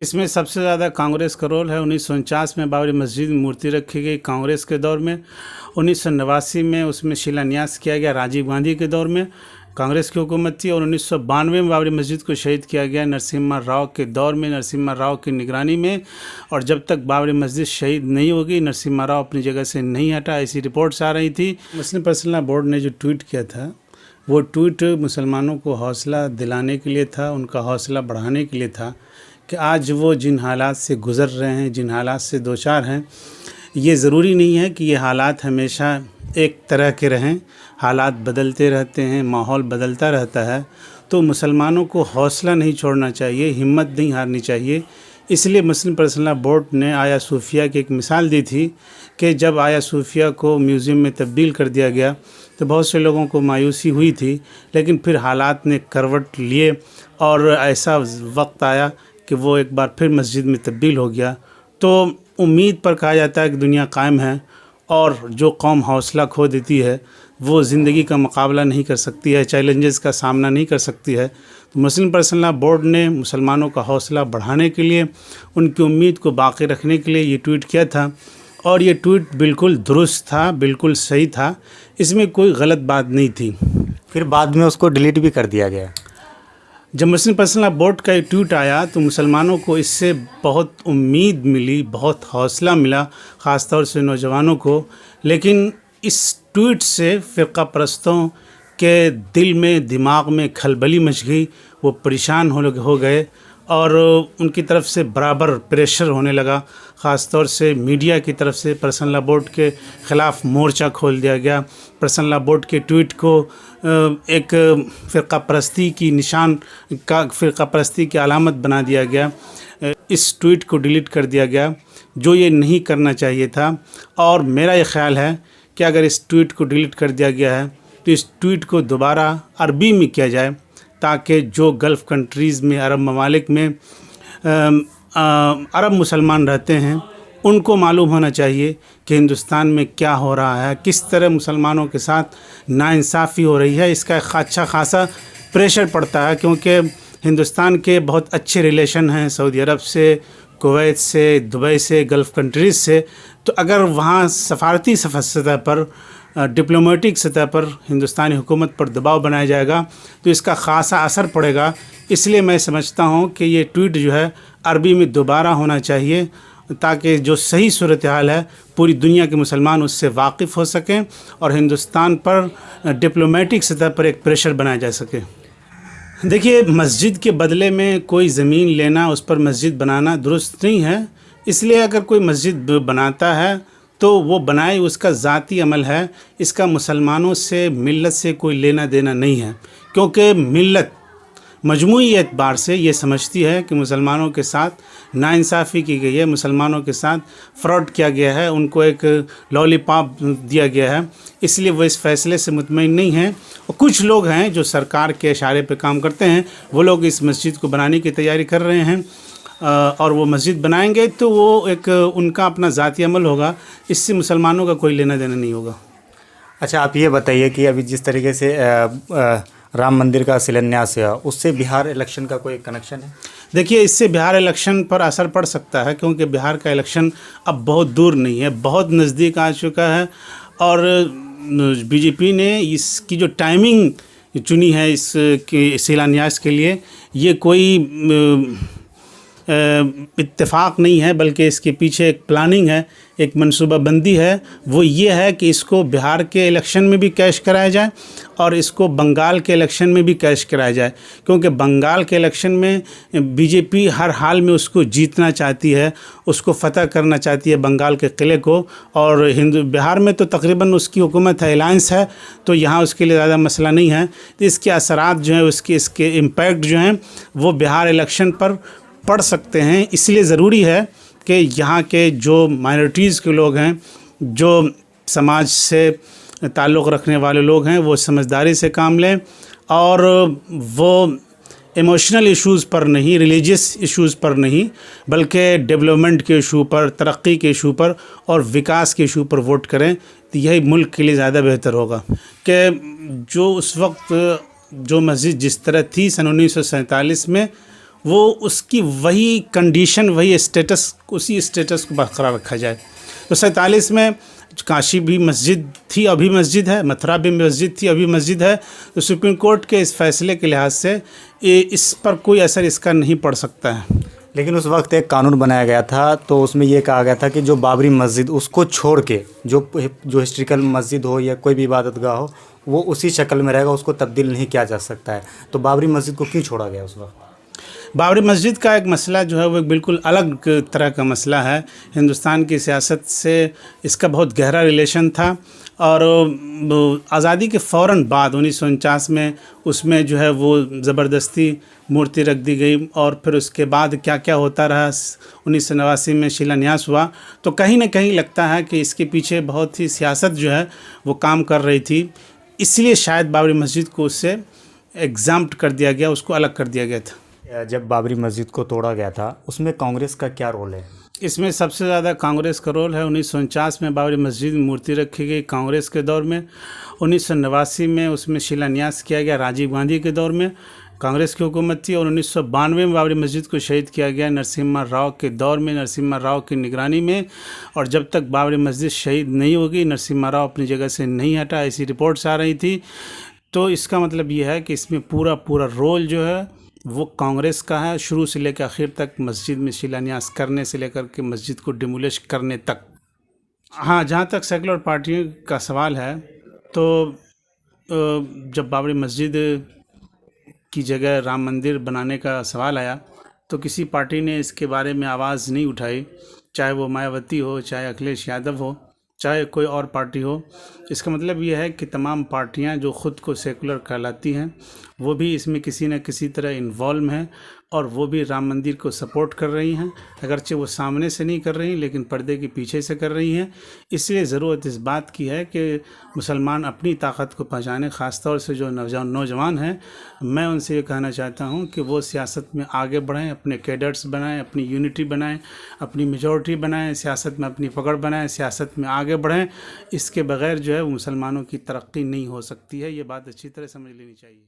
इसमें सबसे ज़्यादा कांग्रेस का रोल है। 1949 में बाबरी मस्जिद में मूर्ति रखी गई कांग्रेस के दौर में। 1989 में उसमें शिलान्यास किया गया राजीव गांधी के दौर में, कांग्रेस की हुकूमत थी। और 1992 में बाबरी मस्जिद को शहीद किया गया नरसिम्हा राव के दौर में, नरसिम्हा राव की निगरानी में। और जब तक बाबरी मस्जिद शहीद नहीं होगी, नरसिम्हा राव अपनी जगह से नहीं हटा, ऐसी रिपोर्ट्स आ रही थी। मुस्लिम पर्सनल लॉ बोर्ड ने जो ट्वीट किया था, वो ट्वीट मुसलमानों को हौसला दिलाने के लिए था, उनका हौसला बढ़ाने के लिए था कि आज वो जिन हालात से गुज़र रहे हैं, जिन हालात से दो चार हैं, ये ज़रूरी नहीं है कि ये हालात हमेशा एक तरह के रहें। हालात बदलते रहते हैं, माहौल बदलता रहता है। तो मुसलमानों को हौसला नहीं छोड़ना चाहिए, हिम्मत नहीं हारनी चाहिए। इसलिए मुस्लिम पर्सनल लॉ बोर्ड ने आया सूफिया की एक मिसाल दी थी कि जब आया सूफिया को म्यूज़ियम में तब्दील कर दिया गया तो बहुत से लोगों को मायूसी हुई थी, लेकिन फिर हालात ने करवट लिए और ऐसा वक्त आया कि वो एक बार फिर मस्जिद में तब्दील हो गया। तो उम्मीद पर कहा जाता है कि दुनिया कायम है, और जो कौम हौसला खो देती है वो ज़िंदगी का मुकाबला नहीं कर सकती है, चैलेंजेस का सामना नहीं कर सकती है। तो मुस्लिम पर्सनल लॉ बोर्ड ने मुसलमानों का हौसला बढ़ाने के लिए, उनकी उम्मीद को बाकी रखने के लिए ये ट्वीट किया था। और ये ट्वीट बिल्कुल दुरुस्त था, बिल्कुल सही था, इसमें कोई गलत बात नहीं थी। फिर बाद में उसको डिलीट भी कर दिया गया। जब मुस्लिम पर्सनल लॉ बोर्ड का एक ट्वीट आया तो मुसलमानों को इससे बहुत उम्मीद मिली, बहुत हौसला मिला, ख़ास तौर से नौजवानों को। लेकिन इस ट्वीट से फ़िरक़ा परस्तों के दिल में, दिमाग में खलबली मच गई। वो परेशान हो गए और उनकी तरफ से बराबर प्रेशर होने लगा, ख़ास तौर से मीडिया की तरफ से। पर्सनल लॉ बोर्ड के ख़िलाफ़ मोर्चा खोल दिया गया। पर्सनल लॉ बोर्ड के ट्वीट को एक फ़िरक़ा परस्ती की निशान का, फ़िरक़ा परस्ती की अलामत बना दिया गया। इस ट्वीट को डिलीट कर दिया गया, जो ये नहीं करना चाहिए था। और मेरा ये ख़्याल है कि अगर इस ट्वीट को डिलीट कर दिया गया है तो इस ट्वीट को दोबारा अरबी में किया जाए, ताकि जो गल्फ़ कंट्रीज़ में, अरब ममालिक में अरब मुसलमान रहते हैं, उनको मालूम होना चाहिए कि हिंदुस्तान में क्या हो रहा है, किस तरह मुसलमानों के साथ नाइंसाफ़ी हो रही है। इसका एक अच्छा खासा प्रेशर पड़ता है, क्योंकि हिंदुस्तान के बहुत अच्छे रिलेशन हैं सऊदी अरब से, कुवैत से, दुबई से, गल्फ़ कंट्रीज़ से। तो अगर वहाँ सफ़ारती सतह पर, डिप्लोमेटिक सतह पर हिंदुस्तानी हुकूमत पर दबाव बनाया जाएगा तो इसका ख़ासा असर पड़ेगा। इसलिए मैं समझता हूँ कि ये ट्वीट जो है अरबी में दोबारा होना चाहिए, ताकि जो सही सूरत हाल है पूरी दुनिया के मुसलमान उससे वाकिफ़ हो सकें और हिंदुस्तान पर डिप्लोमेटिक सतह पर एक प्रेशर बनाया जा सके। देखिए, मस्जिद के बदले में कोई ज़मीन लेना, उस पर मस्जिद बनाना दुरुस्त नहीं है। इसलिए अगर कोई मस्जिद बनाता है तो वो बनाए, उसका ज़ाती अमल है। इसका मुसलमानों से, मिल्लत से कोई लेना देना नहीं है, क्योंकि मिल्लत मजमूई एतबार से ये समझती है कि मुसलमानों के साथ नाइंसाफ़ी की गई है, मुसलमानों के साथ फ्रॉड किया गया है, उनको एक लॉलीपॉप दिया गया है। इसलिए वो इस फ़ैसले से मुतमईन नहीं है। और कुछ लोग हैं जो सरकार के इशारे पे काम करते हैं, वो लोग इस मस्जिद को बनाने की तैयारी कर रहे हैं, और वो मस्जिद बनाएंगे तो वो एक उनका अपना ज़ाती अमल होगा, इससे मुसलमानों का कोई लेना देना नहीं होगा। अच्छा, आप ये बताइए कि अभी जिस तरीके से राम मंदिर का शिलान्यास हुआ, उससे बिहार इलेक्शन का कोई कनेक्शन है? देखिए, इससे बिहार इलेक्शन पर असर पड़ सकता है, क्योंकि बिहार का इलेक्शन अब बहुत दूर नहीं है, बहुत नज़दीक आ चुका है। और बीजेपी ने इसकी जो टाइमिंग चुनी है इस शिलान्यास के लिए, ये कोई इत्तेफाक नहीं है, बल्कि इसके पीछे एक प्लानिंग है, एक मनसूबाबंदी है। वो ये है कि इसको बिहार के इलेक्शन में भी कैश कराया जाए और इसको बंगाल के इलेक्शन में भी कैश कराया जाए, क्योंकि बंगाल के इलेक्शन में बीजेपी हर हाल में उसको जीतना चाहती है, उसको फतह करना चाहती है बंगाल के किले को। और बिहार में तो तकरीबन उसकी हुकूमत है, अलायंस है, तो यहाँ उसके लिए ज़्यादा मसला नहीं है। तो इसके असरात जो हैं, इसके इम्पैक्ट जो हैं, वो बिहार इलेक्शन पर पढ़ सकते हैं। इसलिए ज़रूरी है कि यहाँ के जो माइनॉरिटीज़ के लोग हैं, जो समाज से ताल्लुक़ रखने वाले लोग हैं, वो समझदारी से काम लें और वो इमोशनल इश्यूज़ पर नहीं, रिलीजियस इश्यूज़ पर नहीं, बल्कि डेवलपमेंट के इशू पर, तरक्की के इशू पर और विकास के इशू पर वोट करें। तो यही मुल्क के लिए ज़्यादा बेहतर होगा। कि जो उस वक्त जो मस्जिद जिस तरह थी सन 1947 में, वो उसकी वही कंडीशन, वही स्टेटस, उसी स्टेटस को बरकरार रखा जाए। तो 47 में काशी भी मस्जिद थी, अभी मस्जिद है, मथुरा भी मस्जिद थी, अभी मस्जिद है। तो सुप्रीम कोर्ट के इस फैसले के लिहाज से इस पर कोई असर इसका नहीं पड़ सकता है। लेकिन उस वक्त एक कानून बनाया गया था, तो उसमें ये कहा गया था कि जो बाबरी मस्जिद उसको छोड़ के जो हिस्ट्रिकल मस्जिद हो या कोई भी इबादतगाह हो, वो उसी शक्ल में रहेगा, उसको तब्दील नहीं किया जा सकता है। तो बाबरी मस्जिद को क्यों छोड़ा गया उस वक्त? बाबरी मस्जिद का एक मसला जो है वो एक बिल्कुल अलग तरह का मसला है। हिंदुस्तान की सियासत से इसका बहुत गहरा रिलेशन था, और आज़ादी के फ़ौरन बाद 1949 में उसमें जो है वो ज़बरदस्ती मूर्ति रख दी गई, और फिर उसके बाद क्या क्या होता रहा। 1989 में शिलान्यास हुआ, तो कहीं ना कहीं लगता है कि इसके पीछे बहुत ही सियासत जो है वो काम कर रही थी। इसलिए शायद बाबरी मस्जिद को उससे एग्जाम्प्ट कर दिया गया, उसको अलग कर दिया गया था। जब बाबरी मस्जिद को तोड़ा गया था, उसमें कांग्रेस का क्या रोल है? इसमें सबसे ज़्यादा कांग्रेस का रोल है। 1949 में बाबरी मस्जिद में मूर्ति रखी गई कांग्रेस के दौर में। 1989 में उसमें शिलान्यास किया गया राजीव गांधी के दौर में, कांग्रेस की हुकूमत थी। और 1992 में बाबरी मस्जिद को शहीद किया गया नरसिम्हा राव के दौर में, नरसिम्हा राव की निगरानी में। और जब तक बाबरी मस्जिद शहीद नहीं होगी, नरसिम्हा राव अपनी जगह से नहीं हटा, ऐसी रिपोर्ट्स आ रही थी। तो इसका मतलब ये है कि इसमें पूरा रोल जो है वो कांग्रेस का है, शुरू से लेकर आखिर तक, मस्जिद में शिलान्यास करने से लेकर के मस्जिद को डिमोलिश करने तक। हाँ, जहाँ तक सेकुलर पार्टियों का सवाल है, तो जब बाबरी मस्जिद की जगह राम मंदिर बनाने का सवाल आया, तो किसी पार्टी ने इसके बारे में आवाज़ नहीं उठाई, चाहे वो मायावती हो, चाहे अखिलेश यादव हो, चाहे कोई और पार्टी हो। इसका मतलब ये है कि तमाम पार्टियां जो ख़ुद को सेकुलर कहलाती हैं, वो भी इसमें किसी न किसी तरह इन्वॉल्व हैं, और वो भी राम मंदिर को सपोर्ट कर रही हैं। अगरचे वो सामने से नहीं कर रही, लेकिन पर्दे के पीछे से कर रही हैं। इसलिए ज़रूरत इस बात की है कि मुसलमान अपनी ताकत को पहचाने, ख़ास तौर से जो नौजवान हैं। मैं उनसे ये कहना चाहता हूँ कि वो सियासत में आगे बढ़ें, अपने कैडर्स बनाएं, अपनी यूनिटी बनाएं, अपनी मेजॉरिटी बनाएं, सियासत में अपनी पकड़ बनाएं, सियासत में आगे बढ़ें। इसके बगैर जो है वो मुसलमानों की तरक्की नहीं हो सकती है। ये बात अच्छी तरह समझ लेनी चाहिए।